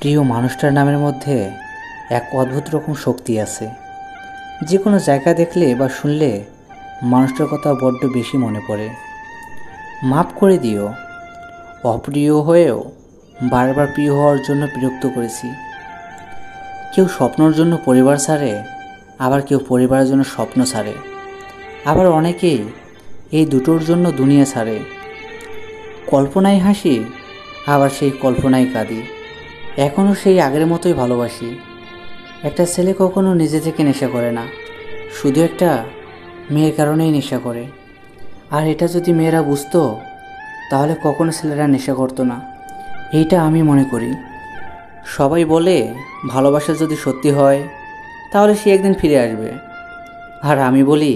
প্রিয় মানুষটার নামের মধ্যে এক অদ্ভুত রকম শক্তি আছে। যে কোনো জায়গা দেখলে বা শুনলে মানুষটার কথা বড্ড বেশি মনে পড়ে। মাফ করে দিও, অপ্রিয় হয়েও বারবার প্রিয় হওয়ার জন্য বিরক্ত করেছি। কেউ স্বপ্নর জন্য পরিবার ছাড়ে, আবার কেউ পরিবারের জন্য স্বপ্ন ছাড়ে, আবার অনেকেই এই দুটোর জন্য দুনিয়া ছাড়ে। কল্পনায় হাসি, আবার সেই কল্পনায় কাঁদি। এখনও সেই আগের মতোই ভালোবাসি। একটা ছেলে কখনো নিজে থেকে নেশা করে না, শুধু একটা মেয়ের কারণেই নেশা করে। আর এটা যদি মেয়েরা বুঝতো তাহলে কখনো ছেলেরা নেশা করতো না, এইটা আমি মনে করি। সবাই বলে ভালোবাসা যদি সত্যি হয় তাহলে সে একদিন ফিরে আসবে। আর আমি বলি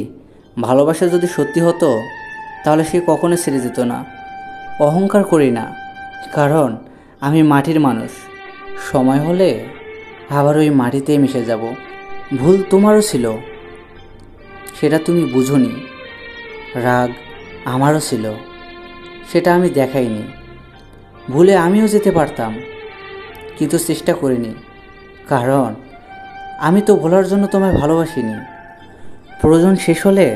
ভালোবাসা যদি সত্যি হতো তাহলে সে কখনো ছেড়ে যেত না। অহংকার করি না, কারণ আমি মাটির মানুষ। সময় হলে আবার ওই মাটিতেই মিশে যাব। ভুল তোমারও ছিল, সেটা তুমি বুঝোনি। রাগ আমারও ছিল, সেটা আমি দেখাইনি। ভুলে আমিও যেতে পারতাম, কিন্তু চেষ্টা করিনি, কারণ আমি তো ভোলার জন্য তোমায় ভালোবাসিনি। প্রয়োজন শেষ হলে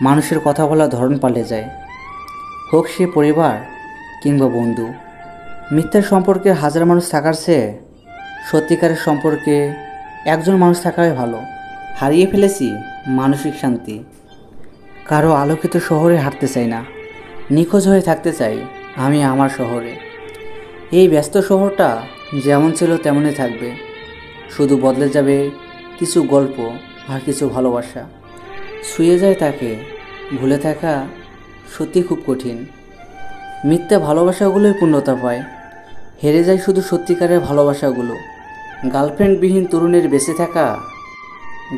মানুষের কথা বলার ধরন পাল্টে যায়, হোক সে পরিবার কিংবা বন্ধু। মিথ্যার সম্পর্কে হাজার মানুষ থাকার চেয়ে সত্যিকারের সম্পর্কে একজন মানুষ থাকাই ভালো। হারিয়ে ফেলেছি মানসিক শান্তি। কারো আলোকিত শহরে হাঁটতে চাই না, নিখোঁজ হয়ে থাকতে চাই আমি আমার শহরে। এই ব্যস্ত শহরটা যেমন ছিল তেমনই থাকবে, শুধু বদলে যাবে কিছু গল্প আর কিছু ভালোবাসা। ছুঁয়ে যায় তাকে, ভুলে থাকা সত্যি খুব কঠিন। মিথ্যা ভালোবাসাগুলোই পূর্ণতা পায়, হেরে যায় শুধু সত্যিকারের ভালোবাসাগুলো। গার্লফ্রেন্ডবিহীন তরুণের বেঁচে থাকা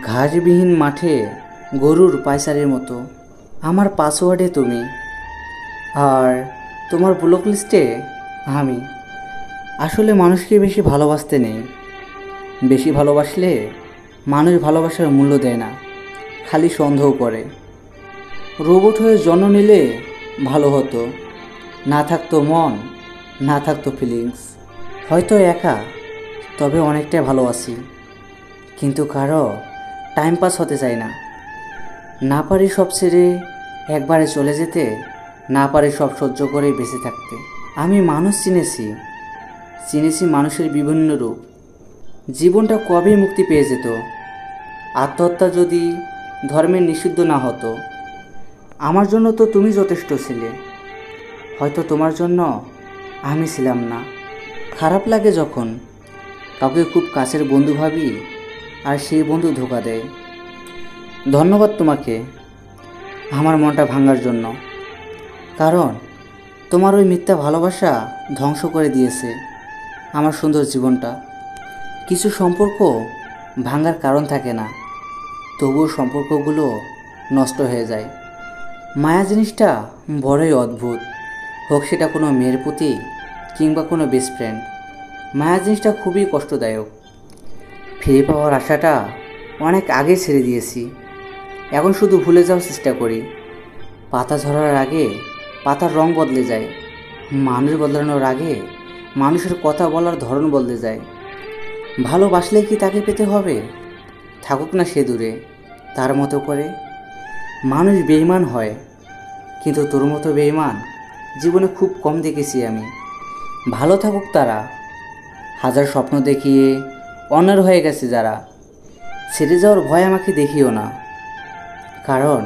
ঘাসবিহীন মাঠে গরুর পায়চারির মতো। আমার পাসওয়ার্ডে তুমি, আর তোমার ব্লক লিস্টে আমি। আসলে মানুষকে বেশি ভালোবাসতে নেই। বেশি ভালোবাসলে মানুষ ভালোবাসার মূল্য দেয় না, খালি সন্দেহ করে। রোবট হয়ে জন্ম নিলে ভালো হতো, না থাকতো মন, না থাকতো ফিলিংস। হয়তো একা, তবে অনেকটাই ভালো আছি। কিন্তু কারো টাইম পাস হতে চাই না। না পারি সব ছেড়ে একবারে চলে যেতে, না পারি সব সহ্য করে বেঁচে থাকতে। আমি মানুষ চিনেছি মানুষের বিভিন্ন রূপ। জীবনটা কবে মুক্তি পেয়ে যেত আত্মহত্যা যদি ধর্মের নিষিদ্ধ না হতো। আমার জন্য তো তুমি যথেষ্ট ছিলে, হয়তো তোমার জন্য আমি ছিলাম না। খারাপ লাগে যখন কাউকে খুব কাছের বন্ধু ভাবি আর সেই বন্ধু ধোঁকা দেয়। ধন্যবাদ তোমাকে আমার মনটা ভাঙার জন্য, কারণ তোমার ওই মিথ্যা ভালোবাসা ধ্বংস করে দিয়েছে আমার সুন্দর জীবনটা। কিছু সম্পর্ক ভাঙার কারণ থাকে না, তবুও সম্পর্কগুলো নষ্ট হয়ে যায়। মায়া জিনিসটা বড়ই অদ্ভুত, হোক সেটা কোনো মেয়ের প্রতি কিংবা কোনো বেস্ট ফ্রেন্ড। মায়া জিনিসটা খুবই কষ্টদায়ক। ফিরে পাওয়ার আশাটা অনেক আগে ছেড়ে দিয়েছি, এখন শুধু ভুলে যাওয়ার চেষ্টা করি। পাতা ঝরার আগে পাতার রং বদলে যায়, মানুষ বদলানোর আগে মানুষের কথা বলার ধরন বদলে যায়। ভালোবাসলে কি তাকে পেতে হবে? থাকুক না সে দূরে তার মতো করে। মানুষ বেঈমান হয়, কিন্তু তোর মতো বেঈমান জীবনে খুব কম দেখেছি আমি। ভালো থাকুক তারা, হাজার স্বপ্ন দেখিয়ে অন্যের হয়ে গেছে যারা। ছেড়ে যাওয়ার ভয় আমাকে দেখিও না, কারণ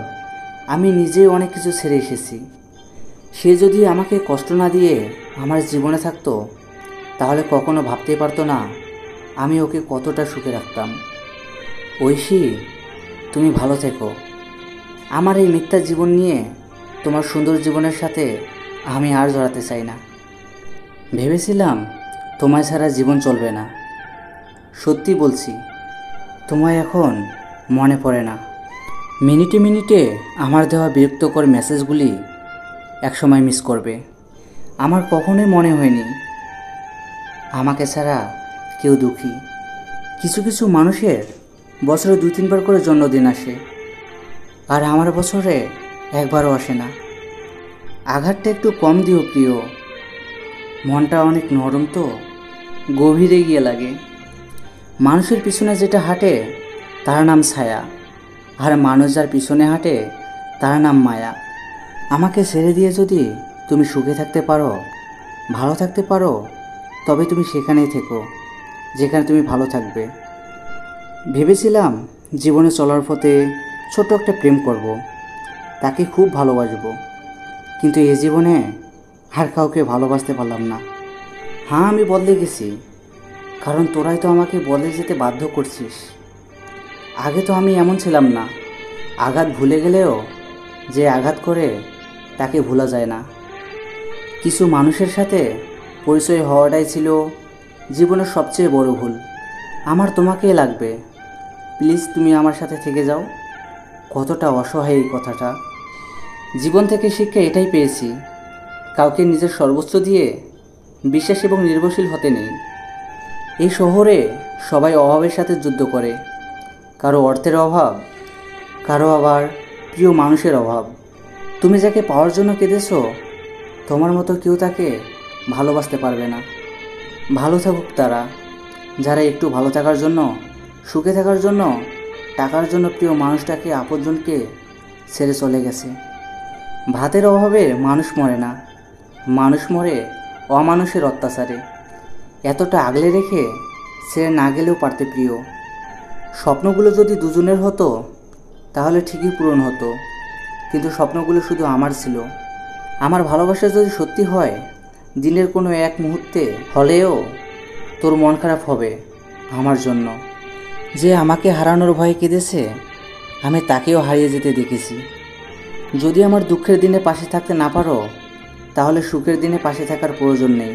আমি নিজেই অনেক কিছু ছেড়ে এসেছি। সে যদি আমাকে কষ্ট না দিয়ে আমার জীবনে থাকতো তাহলে কখনো ভাবতেই পারতো না আমি ওকে কতটা সুখে রাখতাম। ঐশী, তুমি ভালো থেকো। আমার এই মিথ্যা জীবন নিয়ে তোমার সুন্দর জীবনের সাথে আমি আর জড়াতে চাই না। ভেবেছিলাম তোমায় ছাড়া জীবন চলবে না, সত্যি বলছি তোমায় এখন মনে পড়ে না। মিনিটে মিনিটে আমার দেওয়া বিরক্তকর মেসেজগুলি একসময় মিস করবে। আমার কখনোই মনে হয়নি আমাকে ছাড়া কেউ দুঃখী। কিছু কিছু মানুষের বছরে 2-3 বার করে জন্মদিন আসে, আর আমার বছরে একবারও আসে না। আঘাতটা একটু কম দিও প্রিয়, মনটা অনেক নরম তো, গভীরে গিয়ে লাগে। মানুষের পিছনে যেটা হাঁটে তার নাম ছায়া, আর মানুষ যার পিছনে হাঁটে তার নাম মায়া। আমাকে ছেড়ে দিয়ে যদি তুমি সুখে থাকতে পারো, ভালো থাকতে পারো, তবে তুমি সেখানেই থেকো যেখানে তুমি ভালো থাকবে। ভেবেছিলাম জীবনে চলার পথে ছোট একটা প্রেম করব, তাকে খুব ভালোবাসবো, কিন্তু এ জীবনে আর কাউকে ভালোবাসতে পারলাম না। হ্যাঁ, আমি বদলে গেছি, কারণ তোরাই তো আমাকে বদলে যেতে বাধ্য করছিস। আগে তো আমি এমন ছিলাম না। আঘাত ভুলে গেলেও যে আঘাত করে তাকে ভোলা যায় না। কিছু মানুষের সাথে পরিচয় হওয়াটাই ছিল জীবনের সবচেয়ে বড় ভুল। আমার তোমাকেই লাগবে, প্লিজ তুমি আমার সাথে থেকে যাও। কতটা অসহায় এই কথাটা। জীবন থেকে শিক্ষা এটাই পেয়েছি, কাউকে নিজের সর্বোচ্চ দিয়ে বিশ্বাস এবং নির্ভরশীল হতে নেই। এই শহরে সবাই অভাবের সাথে যুদ্ধ করে, কারো অর্থের অভাব, কারো আবার প্রিয় মানুষের অভাব। তুমি যাকে পাওয়ার জন্য কেঁদেছো, তোমার মতো কেউ তাকে ভালোবাসতে পারবে না। ভালো থাকুক তারা, যারা একটু ভালো থাকার জন্য, সুখে থাকার জন্য, টাকার জন্য প্রিয় মানুষটাকে, আপনজনকে ছেড়ে চলে গেছে। ভাতের অভাবে মানুষ মরে না, মানুষ মরে অমানুষের অত্যাচারে। এতটা আগলে রেখে ছেড়ে না গেলেও পারতে প্রিয়। স্বপ্নগুলো যদি দুজনের হতো তাহলে ঠিকই পূরণ হতো, কিন্তু স্বপ্নগুলো শুধু আমার ছিল। আমার ভালোবাসা যদি সত্যি হয়, দিনের কোনো এক মুহূর্তে হলেও তোর মন খারাপ হবে আমার জন্য। যে আমাকে হারানোর ভয়ে কেঁদেছে, আমি তাকেও হারিয়ে যেতে দেখেছি। যদি আমার দুঃখের দিনে পাশে থাকতে না পারো, তাহলে সুখের দিনে পাশে থাকার প্রয়োজন নেই।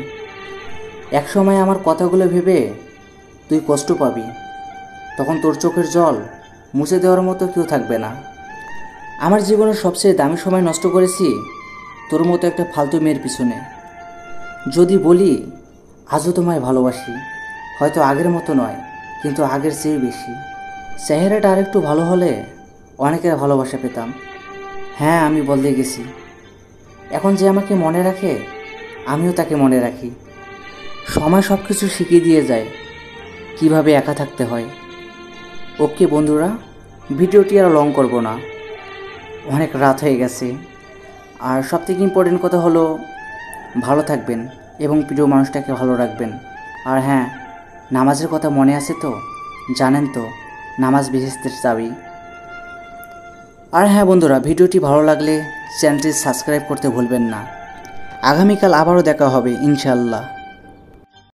একসময় আমার কথাগুলো ভেবে তুই কষ্ট পাবি, তখন তোর চোখের জল মুছে দেওয়ার মতো কেউ থাকবে না। আমার জীবনের সবচেয়ে দামি সময় নষ্ট করেছি তোর মতো একটা ফালতু মেয়ের পিছনে। যদি বলি আজও তোমায় ভালোবাসি, হয়তো আগের মতো নয়, কিন্তু আগের চেয়ে বেশি। চেহারাটা আরেকটু ভালো হলে অনেকের ভালোবাসা পেতাম। হ্যাঁ, আমি বদলে গেছি। এখন যে আমাকে মনে রাখে, আমিও তাকে মনে রাখি। সময় সব কিছু শিখিয়ে দিয়ে যায় কিভাবে একা থাকতে হয়। ওকে বন্ধুরা, ভিডিওটি আর লং করব না, অনেক রাত হয়ে গেছে। আর সবথেকে ইম্পর্টেন্ট কথা হলো, ভালো থাকবেন এবং প্রিয় মানুষটাকে ভালো রাখবেন। আর হ্যাঁ, নামাজের কথা মনে আছে তো? জানেন তো, নামাজ বেহেশতের চাবি। আর হ্যাঁ বন্ধুরা, ভিডিওটি ভালো লাগলে চ্যানেলটি সাবস্ক্রাইব করতে ভুলবেন না। আগামীকাল আবারও দেখা হবে ইনশাআল্লাহ।